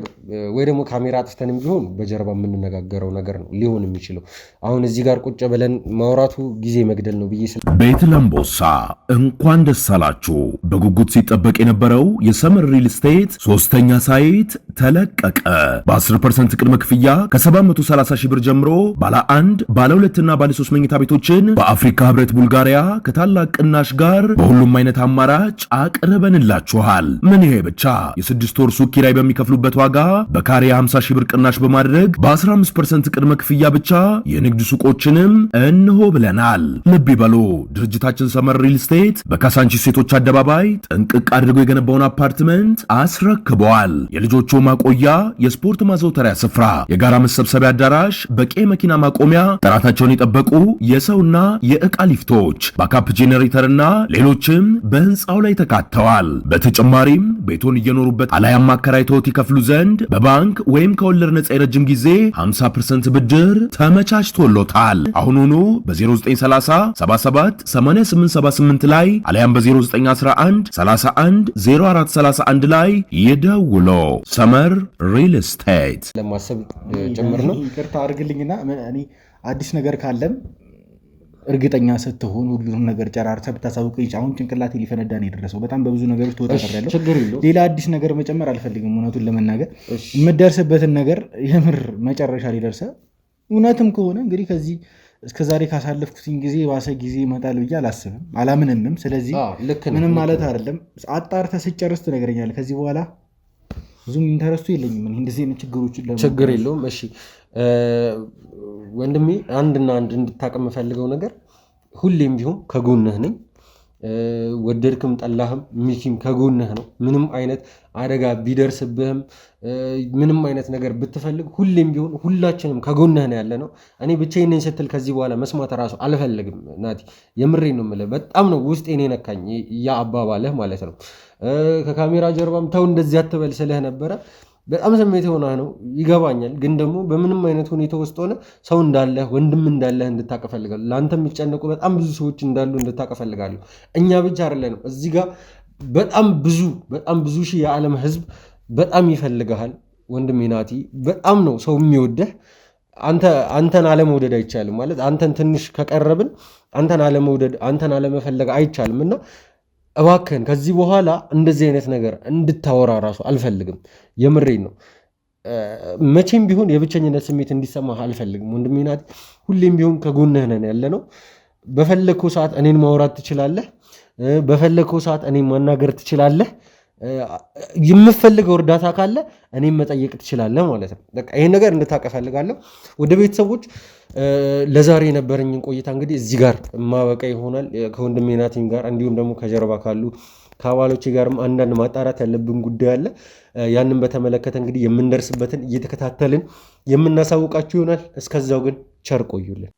ወይ ደግሞ ካሜራ አጥፍተንም ቢሆን በጀርባ የምንነጋገረው ነገር ነው ሊሆን የሚችለው። አሁን እዚህ ጋር ቁጭ ብለን ማውራቱ ጊዜ መግደል ነው ብዬ ቤት ለምቦሳ እንኳን ደስ አላችሁ። በጉጉት ሲጠበቅ የነበረው የሰመር ሪል ስቴት 3ኛ ሳይት ተለቀቀ። በ10% ቅድመ ክፍያ ከ730 ሺህ ብር ጀምሮ ባለ 1 ባለ 2 እና ባለ 3 መኝታ ቤቶችን በአፍሪካ ህብረት ቡልጋሪያ ከታላቅ ቅናሽ ጋር በሁሉም አይነት አማራጭ አቅርበንላችኋል። ምን ይሄ ብቻ የ6 ወር ሱቅ ኪራይ በሚከፍሉበት ዋጋ በካሬ 50 ሺህ ብር ቅናሽ በማድረግ በ15% ቅድመ ክፍያ ብቻ የንግድ ሱቆችንም እንሆ ብለናል። ልብ ይበሉ፣ ድርጅታችን ሰመር ሪል ስቴት በካሳንቺስ ሴቶች አደባባይ ጥንቅቅ አድርጎ የገነባውን አፓርትመንት አስረክበዋል። የልጆቹ ማቆያ፣ የስፖርት ማዘውተሪያ ስፍራ፣ የጋራ መሰብሰቢያ አዳራሽ፣ በቂ መኪና ማቆሚያ፣ ጥራታቸውን የጠበቁ የሰውና የዕቃ ሊፍቶች፣ ባካፕ ጄኔሬተርና ሌሎችም በህንፃው ላይ ተካተዋል። በተጨማሪም ቤቱን እየኖሩበት አላያም አከራይተውት ይከፍሉ ዘንድ በባንክ ወይም ከወለድ ነጻ የረጅም ጊዜ 50% ብድር ተመቻችቶሎታል። አሁኑኑ በ0930 77 8878 ላይ አላያም በ0911 31 0431 ላይ ይደውሎ። ሰመር ሪል ስቴት ለማሰብ ጭምር ነው። ይቅርታ አድርግልኝና እኔ አዲስ ነገር ካለም እርግጠኛ ስትሆን ሁሉንም ነገር ጨራርሰህ ብታሳውቀኝ። አሁን ጭንቅላቴ ሊፈነዳ ነው የደረሰው። በጣም በብዙ ነገሮች ተወጣጣለሁ። ሌላ አዲስ ነገር መጨመር አልፈልግም። እውነቱን ለመናገር የምደርስበትን ነገር የምር መጨረሻ ሊደርሰ እውነትም ከሆነ እንግዲህ ከዚህ እስከዛሬ ካሳለፍኩትኝ ጊዜ ባሰ ጊዜ ይመጣል ብዬ አላስብም አላምንምም። ስለዚህ ምንም ማለት አይደለም። አጣርተህ ስጨርስ ትነግረኛለህ። ከዚህ በኋላ ብዙም ኢንተረስቱ የለኝም እንደዚህ አይነት ችግሮችን ችግር የለውም። እሺ ወንድሜ አንድ እንድታውቅ የምፈልገው ነገር ሁሌም ቢሆን ከጎንህ ነኝ። ወደድክም ጠላህም ሚኪም ከጎንህ ነው። ምንም አይነት አደጋ ቢደርስብህም ምንም አይነት ነገር ብትፈልግ ሁሌም ቢሆን ሁላችንም ከጎንህ ነው ያለ ነው። እኔ ብቻዬን ነኝ ስትል ከዚህ በኋላ መስማት ራሱ አልፈልግም ናቲ፣ የምሬን ነው የምልህ። በጣም ነው ውስጤን የነካኝ ያ አባባልህ ማለት ነው። ከካሜራ ጀርባም ተው እንደዚህ አትበል ስልህ ነበረ። በጣም ስሜት የሆነ ነው ይገባኛል። ግን ደግሞ በምንም አይነት ሁኔታ ውስጥ ሆነ ሰው እንዳለህ ወንድም እንዳለህ እንድታቅ እፈልጋለሁ። ለአንተ የሚጨነቁ በጣም ብዙ ሰዎች እንዳሉ እንድታቅ እፈልጋለሁ። እኛ ብቻ አይደለንም እዚህ ጋር በጣም ብዙ ሺህ የዓለም ህዝብ በጣም ይፈልግሃል ወንድሜ ናቲ። በጣም ነው ሰው የሚወደህ። አንተን አለመውደድ አይቻልም ማለት አንተን ትንሽ ከቀረብን አንተን አለመውደድ አንተን አለመፈለግ አይቻልም እና እባክህን ከዚህ በኋላ እንደዚህ አይነት ነገር እንድታወራ ራሱ አልፈልግም። የምሬን ነው። መቼም ቢሆን የብቸኝነት ስሜት እንዲሰማህ አልፈልግም ወንድሜ ናቲ። ሁሌም ቢሆን ከጎንህ ነን ያለ ነው። በፈለግከው ሰዓት እኔን ማውራት ትችላለህ። በፈለግከው ሰዓት እኔን ማናገር ትችላለህ። የምፈልገው እርዳታ ካለ እኔም መጠየቅ ትችላለህ ማለት ነው። በቃ ይሄን ነገር እንድታውቅ እፈልጋለሁ። ወደ ቤተሰቦች ለዛሬ የነበረኝን ቆይታ እንግዲህ እዚህ ጋር ማበቃ ይሆናል። ከወንድሜ ናቲም ጋር እንዲሁም ደግሞ ከጀርባ ካሉ ከአባሎቼ ጋርም አንዳንድ ማጣራት ያለብን ጉዳይ አለ። ያንን በተመለከተ እንግዲህ የምንደርስበትን እየተከታተልን የምናሳውቃችሁ ይሆናል። እስከዛው ግን ቸር ቆዩልን።